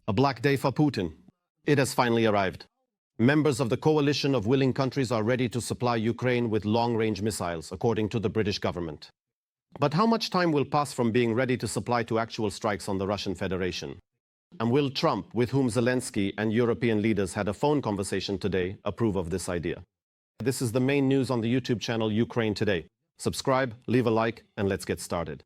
A black day for Putin. It has finally arrived. Members of the coalition of willing countries are ready to supply Ukraine with long-range missiles, according to the British government. But how much time will pass from being ready to supply to actual strikes on the Russian Federation? And will Trump, with whom Zelensky and European leaders had a phone conversation today, approve of this idea? This is the main news on the YouTube channel Ukraine Today. Subscribe, leave a like, and let's get started.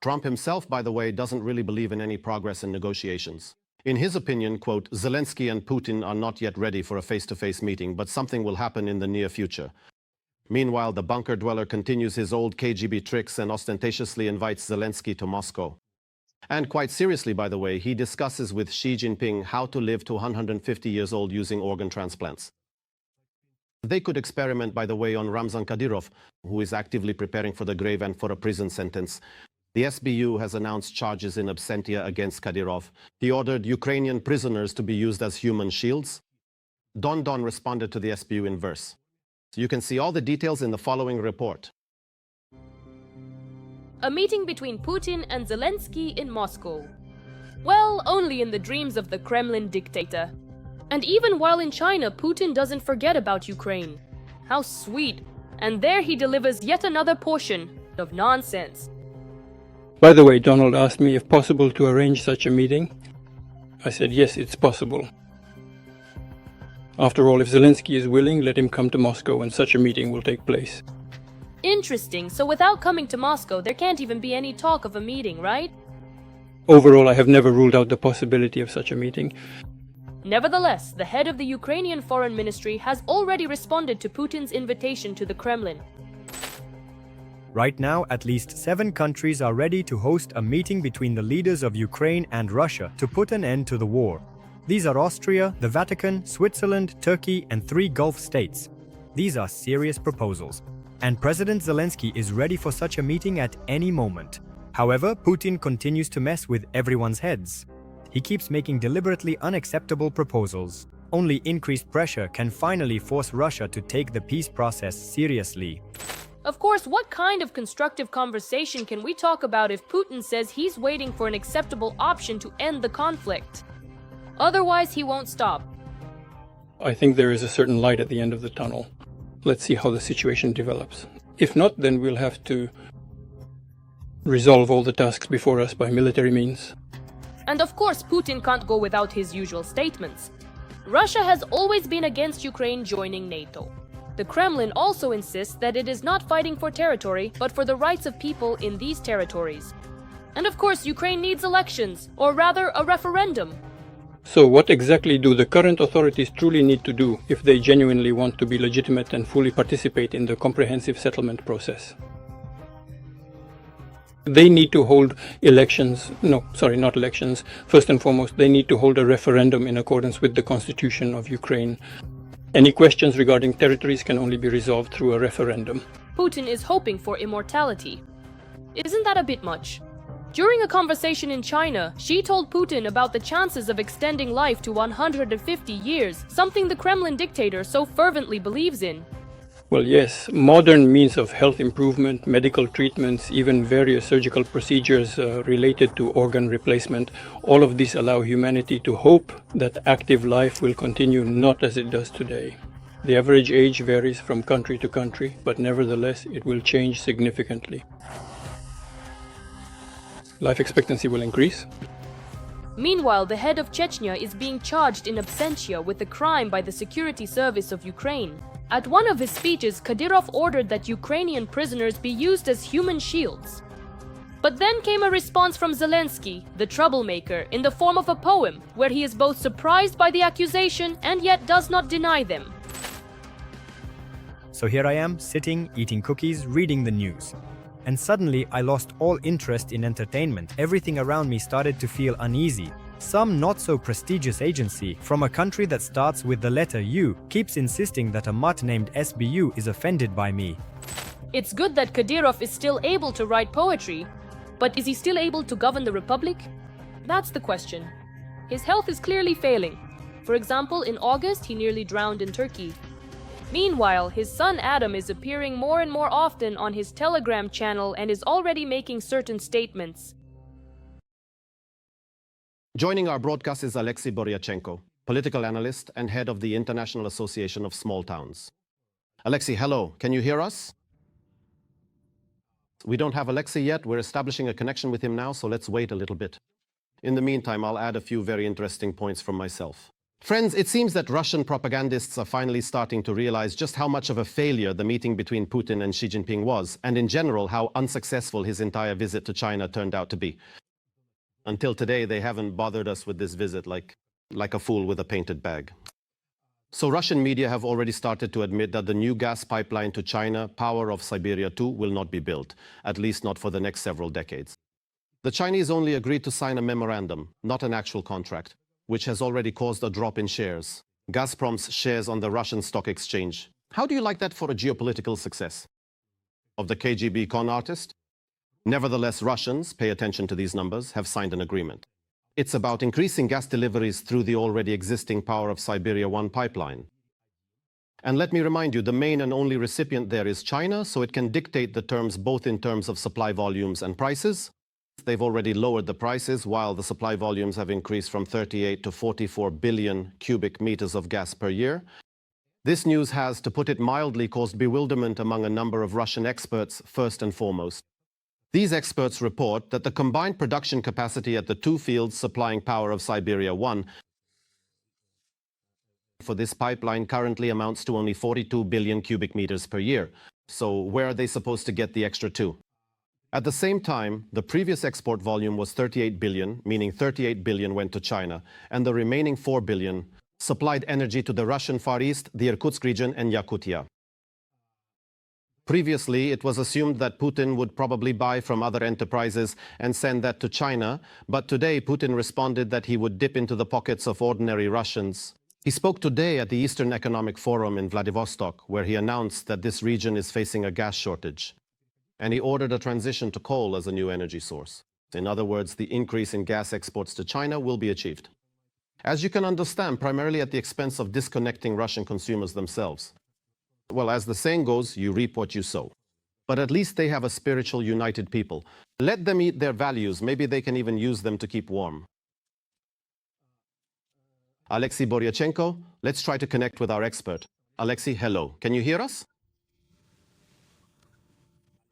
Trump himself, by the way, doesn't really believe in any progress in negotiations. In his opinion, quote, Zelensky and Putin are not yet ready for a face-to-face meeting, but something will happen in the near future. Meanwhile, the bunker dweller continues his old KGB tricks and ostentatiously invites Zelensky to Moscow. And quite seriously, by the way, he discusses with Xi Jinping how to live to 150 years old using organ transplants. They could experiment, by the way, on Ramzan Kadyrov, who is actively preparing for the grave and for a prison sentence. The SBU has announced charges in absentia against Kadyrov. He ordered Ukrainian prisoners to be used as human shields. Don responded to the SBU in verse. You can see all the details in the following report. A meeting between Putin and Zelensky in Moscow. Well, only in the dreams of the Kremlin dictator. And even while in China, Putin doesn't forget about Ukraine. How sweet. And there he delivers yet another portion of nonsense. By the way, Donald asked me if possible to arrange such a meeting. I said yes, it's possible. After all, if Zelensky is willing, let him come to Moscow and such a meeting will take place. Interesting, so without coming to Moscow, there can't even be any talk of a meeting, right? Overall, I have never ruled out the possibility of such a meeting. Nevertheless, the head of the Ukrainian Foreign Ministry has already responded to Putin's invitation to the Kremlin. Right now, at least 7 countries are ready to host a meeting between the leaders of Ukraine and Russia to put an end to the war. These are Austria, the Vatican, Switzerland, Turkey, and 3 Gulf states. These are serious proposals, and President Zelensky is ready for such a meeting at any moment. However, Putin continues to mess with everyone's heads. He keeps making deliberately unacceptable proposals. Only increased pressure can finally force Russia to take the peace process seriously. Of course, what kind of constructive conversation can we talk about if Putin says he's waiting for an acceptable option to end the conflict? Otherwise, he won't stop. I think there is a certain light at the end of the tunnel. Let's see how the situation develops. If not, then we'll have to resolve all the tasks before us by military means. And of course, Putin can't go without his usual statements. Russia has always been against Ukraine joining NATO. The Kremlin also insists that it is not fighting for territory, but for the rights of people in these territories. And of course, Ukraine needs elections, or rather a referendum. So what exactly do the current authorities truly need to do if they genuinely want to be legitimate and fully participate in the comprehensive settlement process? They need to hold elections, not elections. First and foremost, they need to hold a referendum in accordance with the constitution of Ukraine. Any questions regarding territories can only be resolved through a referendum. Putin is hoping for immortality. Isn't that a bit much? During a conversation in China, Xi told Putin about the chances of extending life to 150 years, something the Kremlin dictator so fervently believes in. Well, yes, modern means of health improvement, medical treatments, even various surgical procedures related to organ replacement, all of these allow humanity to hope that active life will continue not as it does today. The average age varies from country to country, but nevertheless it will change significantly. Life expectancy will increase. Meanwhile, the head of Chechnya is being charged in absentia with a crime by the Security Service of Ukraine. At one of his speeches, Kadyrov ordered that Ukrainian prisoners be used as human shields. But then came a response from Zelensky, the troublemaker, in the form of a poem, where he is both surprised by the accusation and yet does not deny them. So here I am, sitting, eating cookies, reading the news. And suddenly I lost all interest in entertainment. Everything around me started to feel uneasy. Some not-so-prestigious agency from a country that starts with the letter U keeps insisting that a mutt named SBU is offended by me. It's good that Kadyrov is still able to write poetry, but is he still able to govern the Republic? That's the question. His health is clearly failing. For example, in August, he nearly drowned in Turkey. Meanwhile, his son Adam is appearing more and more often on his Telegram channel and is already making certain statements. Joining our broadcast is Elysee Palace, political analyst and head of the International Association of Small Towns. Elysee, hello. Can you hear us? We don't have Elysee yet. We're establishing a connection with him now, so let's wait a little bit. In the meantime, I'll add a few very interesting points from myself. Friends, it seems that Russian propagandists are finally starting to realize just how much of a failure the meeting between Putin and Xi Jinping was, and in general, how unsuccessful his entire visit to China turned out to be. Until today, they haven't bothered us with this visit like a fool with a painted bag. So Russian media have already started to admit that the new gas pipeline to China, Power of Siberia 2, will not be built, at least not for the next several decades. The Chinese only agreed to sign a memorandum, not an actual contract, which has already caused a drop in shares. Gazprom's shares on the Russian stock exchange. How do you like that for a geopolitical success? Of the KGB con artist? Nevertheless, Russians, pay attention to these numbers, have signed an agreement. It's about increasing gas deliveries through the already existing Power of Siberia 1 pipeline. And let me remind you, the main and only recipient there is China, so it can dictate the terms both in terms of supply volumes and prices. They've already lowered the prices, while the supply volumes have increased from 38 to 44 billion cubic meters of gas per year. This news has, to put it mildly, caused bewilderment among a number of Russian experts, first and foremost. These experts report that the combined production capacity at the two fields supplying Power of Siberia 1 for this pipeline currently amounts to only 42 billion cubic meters per year. So where are they supposed to get the extra two? At the same time, the previous export volume was 38 billion, meaning 38 billion went to China, and the remaining 4 billion supplied energy to the Russian Far East, the Irkutsk region, and Yakutia. Previously, it was assumed that Putin would probably buy from other enterprises and send that to China, but today Putin responded that he would dip into the pockets of ordinary Russians. He spoke today at the Eastern Economic Forum in Vladivostok, where he announced that this region is facing a gas shortage. And he ordered a transition to coal as a new energy source. In other words, the increase in gas exports to China will be achieved. As you can understand, primarily at the expense of disconnecting Russian consumers themselves. Well, as the saying goes, you reap what you sow. But at least they have a spiritual, united people. Let them eat their values. Maybe they can even use them to keep warm. Elysee Palace, let's try to connect with our expert. Elysee, hello. Can you hear us?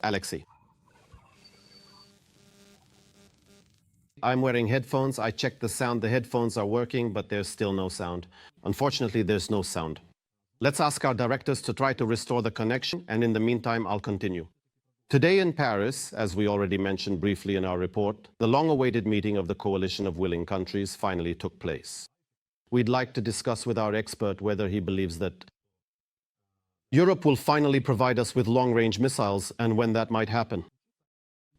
Elysee. I'm wearing headphones. I checked the sound. The headphones are working, but there's still no sound. Unfortunately, there's no sound. Let's ask our directors to try to restore the connection, and in the meantime, I'll continue. Today in Paris, as we already mentioned briefly in our report, the long-awaited meeting of the Coalition of Willing Countries finally took place. We'd like to discuss with our expert whether he believes that Europe will finally provide us with long-range missiles and when that might happen.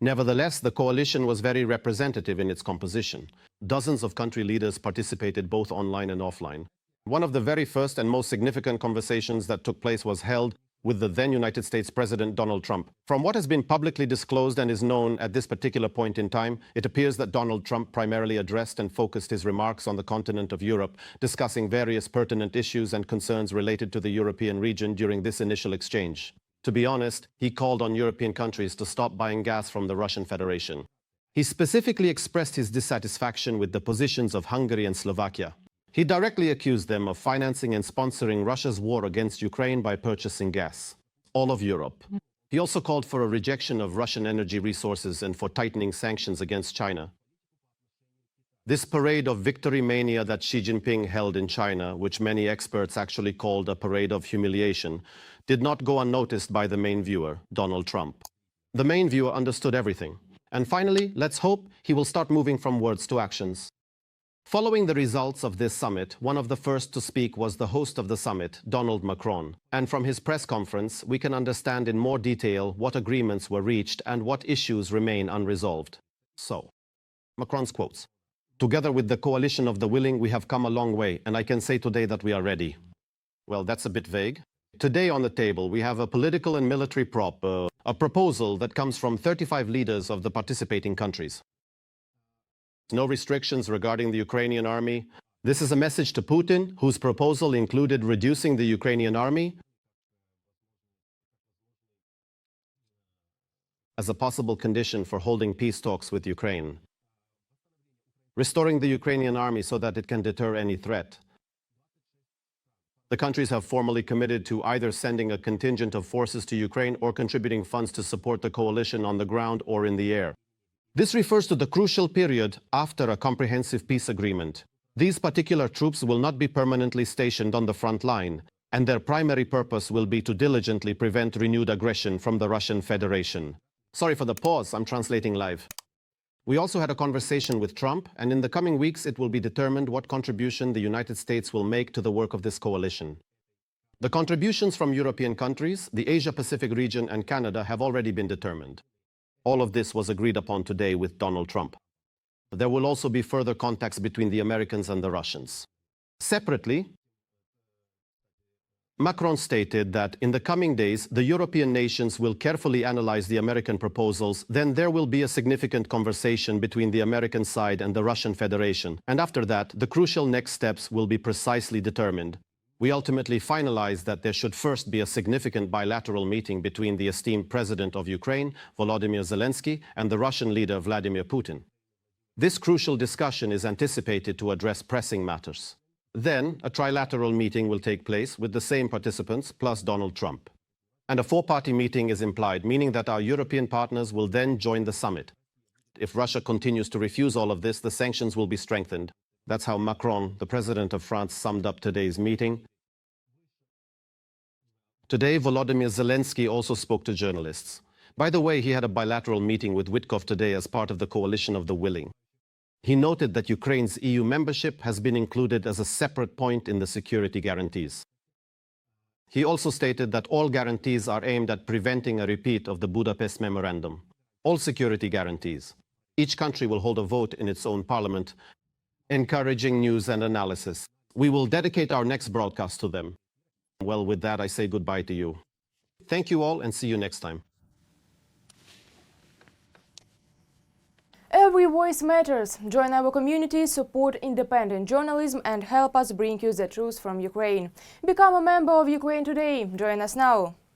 Nevertheless, the coalition was very representative in its composition. Dozens of country leaders participated both online and offline. One of the very first and most significant conversations that took place was held with the then United States President Donald Trump. From what has been publicly disclosed and is known at this particular point in time, it appears that Donald Trump primarily addressed and focused his remarks on the continent of Europe, discussing various pertinent issues and concerns related to the European region during this initial exchange. To be honest, he called on European countries to stop buying gas from the Russian Federation. He specifically expressed his dissatisfaction with the positions of Hungary and Slovakia. He directly accused them of financing and sponsoring Russia's war against Ukraine by purchasing gas. All of Europe. He also called for a rejection of Russian energy resources and for tightening sanctions against China. This parade of victory mania that Xi Jinping held in China, which many experts actually called a parade of humiliation, did not go unnoticed by the main viewer, Donald Trump. The main viewer understood everything. And finally, let's hope he will start moving from words to actions. Following the results of this summit, one of the first to speak was the host of the summit, Donald Macron. And from his press conference, we can understand in more detail what agreements were reached and what issues remain unresolved. So, Macron's quotes. Together with the coalition of the willing, we have come a long way, and I can say today that we are ready. Well, that's a bit vague. Today on the table, we have a political and military a proposal that comes from 35 leaders of the participating countries. No restrictions regarding the Ukrainian army. This is a message to Putin, whose proposal included reducing the Ukrainian army as a possible condition for holding peace talks with Ukraine. restoring the Ukrainian army so that it can deter any threat. The countries have formally committed to either sending a contingent of forces to Ukraine or contributing funds to support the coalition on the ground or in the air. This refers to the crucial period after a comprehensive peace agreement. These particular troops will not be permanently stationed on the front line, and their primary purpose will be to diligently prevent renewed aggression from the Russian Federation. Sorry for the pause, I'm translating live. We also had a conversation with Trump, and in the coming weeks it will be determined what contribution the United States will make to the work of this coalition. The contributions from European countries, the Asia-Pacific region and Canada have already been determined. All of this was agreed upon today with Donald Trump. There will also be further contacts between the Americans and the Russians. Separately, Macron stated that in the coming days, the European nations will carefully analyze the American proposals, then there will be a significant conversation between the American side and the Russian Federation, and after that, the crucial next steps will be precisely determined. We ultimately finalized that there should first be a significant bilateral meeting between the esteemed President of Ukraine, Volodymyr Zelensky, and the Russian leader Vladimir Putin. This crucial discussion is anticipated to address pressing matters. Then, a trilateral meeting will take place with the same participants plus Donald Trump. And a four-party meeting is implied, meaning that our European partners will then join the summit. If Russia continues to refuse all of this, the sanctions will be strengthened. That's how Macron, the president of France, summed up today's meeting. Today, Volodymyr Zelensky also spoke to journalists. By the way, he had a bilateral meeting with Witkoff today as part of the coalition of the willing. He noted that Ukraine's EU membership has been included as a separate point in the security guarantees. He also stated that all guarantees are aimed at preventing a repeat of the Budapest Memorandum. All security guarantees. Each country will hold a vote in its own parliament, encouraging news and analysis. We will dedicate our next broadcast to them. Well, with that, I say goodbye to you. Thank you all and see you next time. Every voice matters. Join our community, support independent journalism and help us bring you the truth from Ukraine. Become a member of Ukraine Today. Join us now.